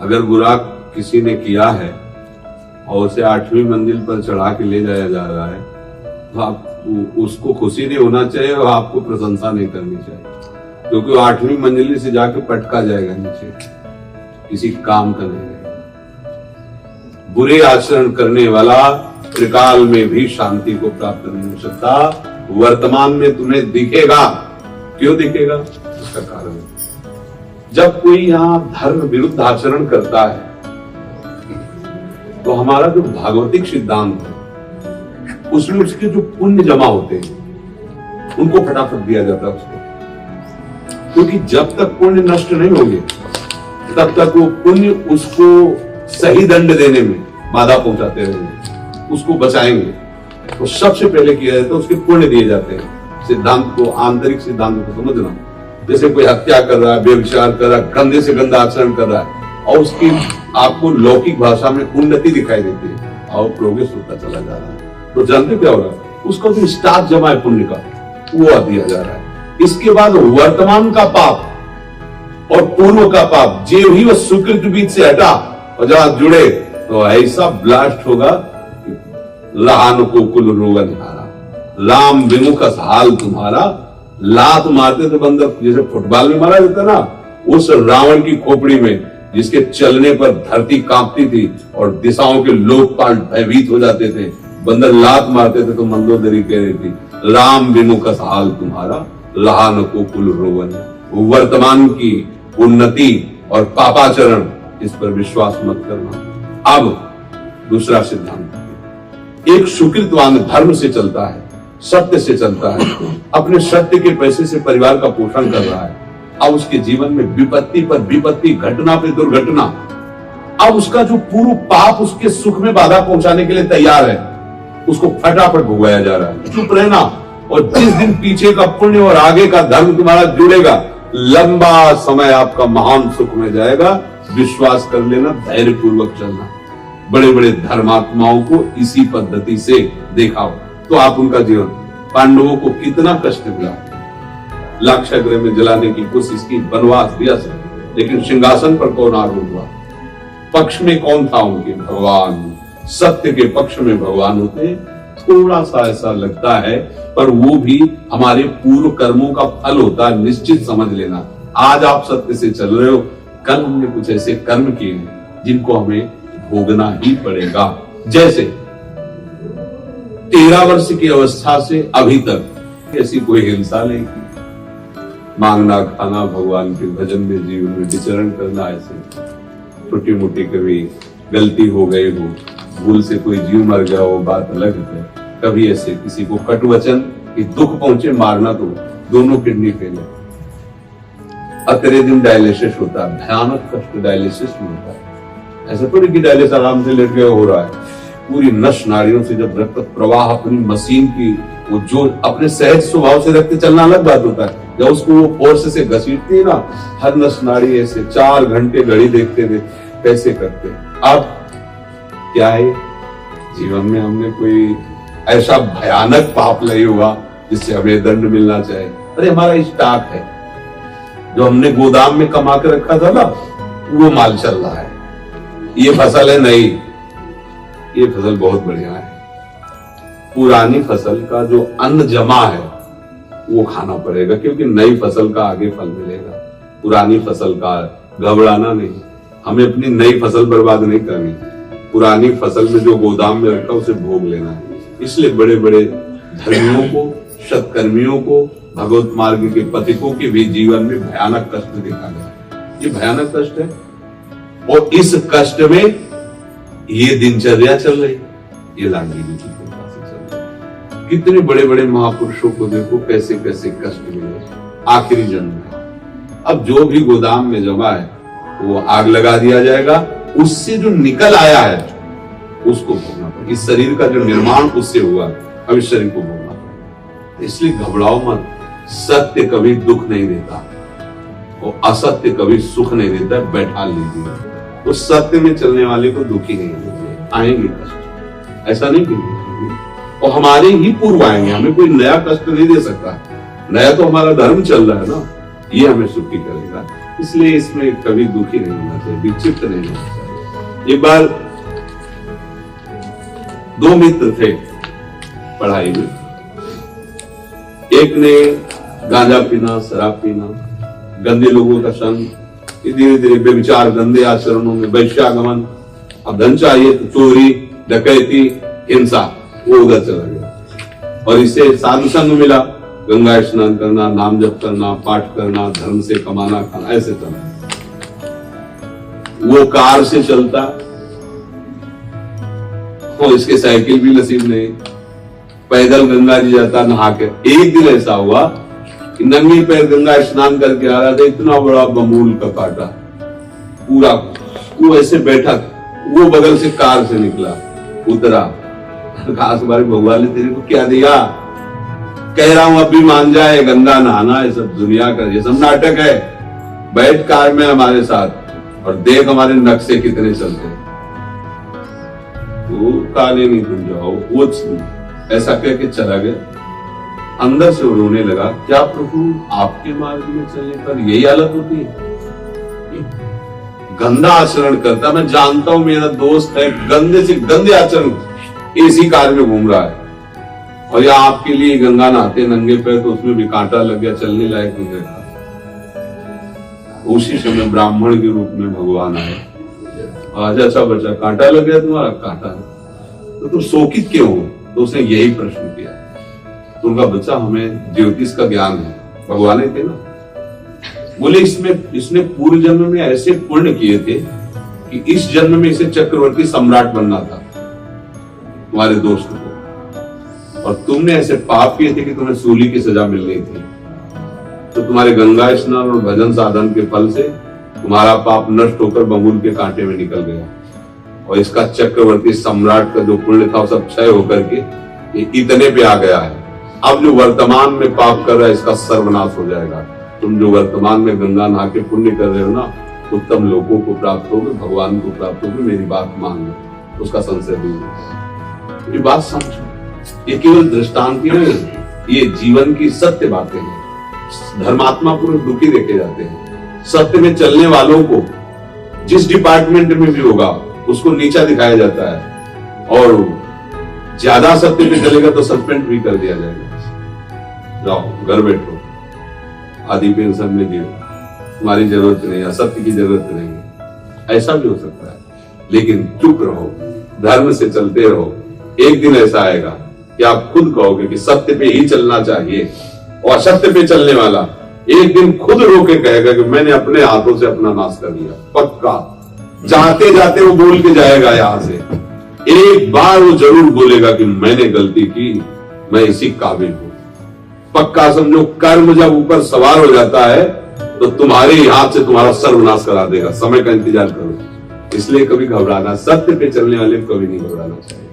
अगर बुरा किसी ने किया है और उसे 8वीं मंजिल पर चढ़ा के ले जाया जा रहा है तो आप उसको खुशी नहीं होना चाहिए और आपको प्रशंसा नहीं करनी चाहिए, क्योंकि वो 8वीं मंजिल से जाके पटका जाएगा नीचे, किसी काम का नहीं रहेगा। बुरे आचरण करने वाला त्रिकाल में भी शांति को प्राप्त नहीं हो सकता। वर्तमान में तुम्हें दिखेगा, क्यों दिखेगा? उसका कारण है जब कोई यहाँ धर्म विरुद्ध आचरण करता है तो हमारा जो भागवतिक सिद्धांत है उसमें उसके जो पुण्य जमा होते हैं उनको फटाफट दिया जाता है उसको, क्योंकि जब तक पुण्य नष्ट नहीं होंगे तब तक वो पुण्य उसको सही दंड देने में बाधा पहुंचाते रहेंगे, उसको बचाएंगे। तो सबसे पहले किया जाता है उसके पुण्य दिए जाते हैं। सिद्धांत को, आंतरिक सिद्धांत को समझना, जैसे कोई हत्या कर रहा है, व्यभिचार कर रहा है, गंदे से गंदा आचरण कर रहा है और उसकी आपको लौकिक भाषा में उन्नति दिखाई देती है और प्रोग्रेस होता चला जा रहा है, तो जानते क्या हो रहा है? उसका जो स्टार्ट जमा है पुण्य का वो दिया जा रहा है। इसके बाद वर्तमान का पाप और पूर्व का पाप जो ही वह सुकृत बीच से हटा और जहां जुड़े तो ऐसा ब्लास्ट होगा लहान को कुल रोगन हारा, राम विमुख हाल तुम्हारा। लात मारते थे बंदर, जैसे फुटबॉल में मारा जाता ना, उस रावण की खोपड़ी में जिसके चलने पर धरती कांपती थी और दिशाओं के लोकपाल भयभीत हो जाते थे, बंदर लात मारते थे तो मंदोदरी कह रही थी राम विमुख हाल तुम्हारा, लहान को कुल रोगन। वर्तमान की उन्नति और पापाचरण, इस पर विश्वास मत करना। अब दूसरा सिद्धांत, एक सुकृतवान धर्म से चलता है, सत्य से चलता है, अपने सत्य के पैसे से परिवार का पोषण कर रहा है। अब उसके जीवन में विपत्ति पर विपत्ति, घटना पे दुर्घटना, अब उसका जो पूर्व पाप उसके सुख में बाधा पहुंचाने के लिए तैयार है, उसको फटाफट भुगवाया जा रहा है। चुप रहना, और जिस दिन पीछे का पुण्य और आगे का धर्म तुम्हारा जुड़ेगा, लंबा समय आपका महान सुख में जाएगा। विश्वास कर लेना, धैर्य पूर्वक चलना। बड़े बड़े धर्मात्माओं को इसी पद्धति से देखा हो तो आप उनका जीवन, पांडवों को कितना कष्ट मिला, लाक्षागृह में जलाने की कोशिश की, वनवास दिया सब, लेकिन सिंहासन पर कौन आरूढ़ हुआ? पक्ष में कौन था उनके? भगवान। सत्य के पक्ष में भगवान होते। थोड़ा सा ऐसा लगता है पर वो भी हमारे पूर्व कर्मों का फल होता है, निश्चित समझ लेना। आज आप सत्य से चल रहे हो, कल हमने कुछ ऐसे कर्म किए हैं जिनको हमें भोगना ही पड़ेगा। जैसे 13 वर्ष की अवस्था से अभी तक ऐसी कोई हिंसा नहीं की, मांगना खाना, भगवान के भजन में जीवन में विचरण करना, ऐसे छोटी मोटी कभी गलती हो गई हो, भूल से कोई जीव मर गया हो, बात अलग है। कभी ऐसे किसी को कटु वचन कि दुख पहुंचे, मारना, तो दोनों किडनी फेल है। अतरे दिन डायलिसिस होता है, भयानक कष्ट डायलिसिस में होता है। ऐसा थोड़ी कि डायलिसिस आराम से लेट गए हो रहा है, पूरी नस नाड़ियों से जब रक्त प्रवाह अपनी मशीन की वो जो अपने सहज स्वभाव से रक्त चलना अलग बात होता है, जब उसको वो फोर्स से घसीटती है ना, हर नस नाड़ी ऐसे 4 घंटे घड़ी देखते थे कैसे करते। अब क्या है, जीवन में हमने कोई ऐसा भयानक पाप नहीं हुआ जिससे हमें दंड मिलना चाहिए। अरे हमारा स्टॉक है जो हमने गोदाम में कमा के रखा था ना, वो माल चल रहा है। ये फसल है नहीं, ये फसल बहुत बढ़िया है। पुरानी फसल का जो अन्न जमा है वो खाना पड़ेगा, क्योंकि नई फसल का आगे फल मिलेगा। पुरानी फसल का घबराना नहीं, हमें अपनी नई फसल बर्बाद नहीं करनी, पुरानी फसल में जो गोदाम में रखा उसे भोग लेना है। इसलिए बड़े बड़े धर्मियों को, सत्कर्मियों को, भगवत मार्ग के पथिकों के भी जीवन में भयानक कष्ट देखा गया। ये भयानक कष्ट है और इस कष्ट में ये दिनचर्या चल रही, ये लाडली जी की कृपा से चल रही। कितने बड़े बड़े महापुरुषों को देखो कैसे कैसे कष्ट मिले आखिरी जन्म में। अब जो भी गोदाम में जमा है वो आग लगा दिया जाएगा, उससे जो निकल आया है उसको भोगना पड़ेगा। इस शरीर का जो निर्माण उससे हुआ, अब इस शरीर को भोगना पड़ेगा। इसलिए घबराओ मत, सत्य कभी दुख नहीं देता और असत्य कभी सुख नहीं देता, बैठा लीजिए। तो सत्य में चलने वाले को दुखी नहीं लीजिए, आएंगे कष्ट, ऐसा नहीं कीजिए। और हमारे ही पूर्व आएंगे, हमें कोई नया कष्ट नहीं दे सकता। नया तो हमारा धर्म चल रहा है ना, ये हमें सुखी करेगा। इसलिए इसमें कभी दुखी नहीं होना चाहिए, विक्षिप्त नहीं होना चाहिए। एक बार दो मित्र थे पढ़ाई में, एक ने गांजा पीना, शराब पीना, गंदे लोगों का संग, धीरे धीरे बेविचार गंदे आचरणों में वैश्यागमन, अब धन चाहिए तो चोरी, डकैती, हिंसा, वो उधर चला गया। और इससे साधु संग मिला, गंगा स्नान करना, नाम जप करना, पाठ करना, धर्म से कमाना खाना, ऐसे चला। वो कार से चलता और इसके साइकिल भी नसीब नहीं, पैदल गंगा जी जाता नहा के। एक दिन ऐसा हुआ कि नंगे पैर गंगा स्नान करके आ रहा था, इतना बड़ा बमूल का कांटा पूरा, वो ऐसे बैठा, वो बगल से कार से निकला, उतरा, कहा तुम्हारे भगवान ने तेरे को क्या दिया? कह रहा हूं अब भी मान जाए, गंगा नहाना है सब दुनिया का, ये सब नाटक है, बैठ कार में हमारे साथ और देख हमारे नक्शे कितने चलते हैं। वो काले नहीं तुम जाओ, वो ऐसा कह के चला गया। अंदर से रोने लगा, क्या प्रभु आपके मार्ग में चलने पर यही हालत होती है? गंदा आचरण करता, मैं जानता हूं मेरा दोस्त है, गंदे से गंदे आचरण एसी कार में घूम रहा है, और या आपके लिए गंगा नहाते नंगे पैर, तो उसमें भी कांटा लग गया, चलने लायक नहीं रहता। उसी समय ब्राह्मण के रूप में भगवान आए, आज अच्छा बच्चा कांटा लग गया तुम्हारा, कांटा है तो तुम शोकित क्यों हो? तो उसने यही प्रश्न किया। तो उनका बच्चा हमें ज्योतिष का ज्ञान है, भगवान ही थे ना। बोले इसने पूर्व जन्म में ऐसे पुण्य किए थे कि इस जन्म में इसे चक्रवर्ती सम्राट बनना था तुम्हारे दोस्त को, और तुमने ऐसे पाप किए थे कि तुम्हें सूली की सजा मिल रही थी। तो तुम्हारे गंगा स्नान और भजन साधन के फल से तुम्हारा पाप नष्ट होकर बबूल के कांटे में निकल गया, और इसका चक्रवर्ती सम्राट का जो पुण्य था सब क्षय होकर के ये इतने पे आ गया है। अब जो वर्तमान में पाप कर रहा है इसका सर्वनाश हो जाएगा। तुम जो वर्तमान में गंगा नहा के पुण्य कर रहे हो ना, उत्तम लोगों को प्राप्त होगे, भगवान को प्राप्त होगे, मेरी बात मान लो, उसका संशय दूर। ये बात समझो, ये केवल दृष्टांत नहीं, ये जीवन की सत्य बातें हैं। धर्मात्मा पुरुष दुखी देखे जाते हैं, सत्य में चलने वालों को जिस डिपार्टमेंट में भी होगा उसको नीचा दिखाया जाता है, और ज्यादा सत्य पे चलेगा तो सस्पेंड भी कर दिया जाएगा। जाओ घर बैठो, आधी पेंशन में दियो, तुम्हारी जरूरत नहीं, असत्य की जरूरत नहीं। ऐसा भी हो सकता है, लेकिन चुप रहो, धर्म से चलते रहो। एक दिन ऐसा आएगा कि आप खुद कहोगे कि सत्य पे ही चलना चाहिए, और असत्य पे चलने वाला एक दिन खुद रो के कहेगा कि मैंने अपने हाथों से अपना नाश कर लिया। पक्का जाते जाते वो बोल के जाएगा, यहां से एक बार वो जरूर बोलेगा कि मैंने गलती की, मैं इसी काबिल हूं। पक्का समझो, कर्म जब ऊपर सवार हो जाता है तो तुम्हारे हाथ से तुम्हारा सर्वनाश करा देगा। समय का इंतजार करो, इसलिए कभी घबराना, सत्य पे चलने वाले को कभी नहीं घबराना चाहिए।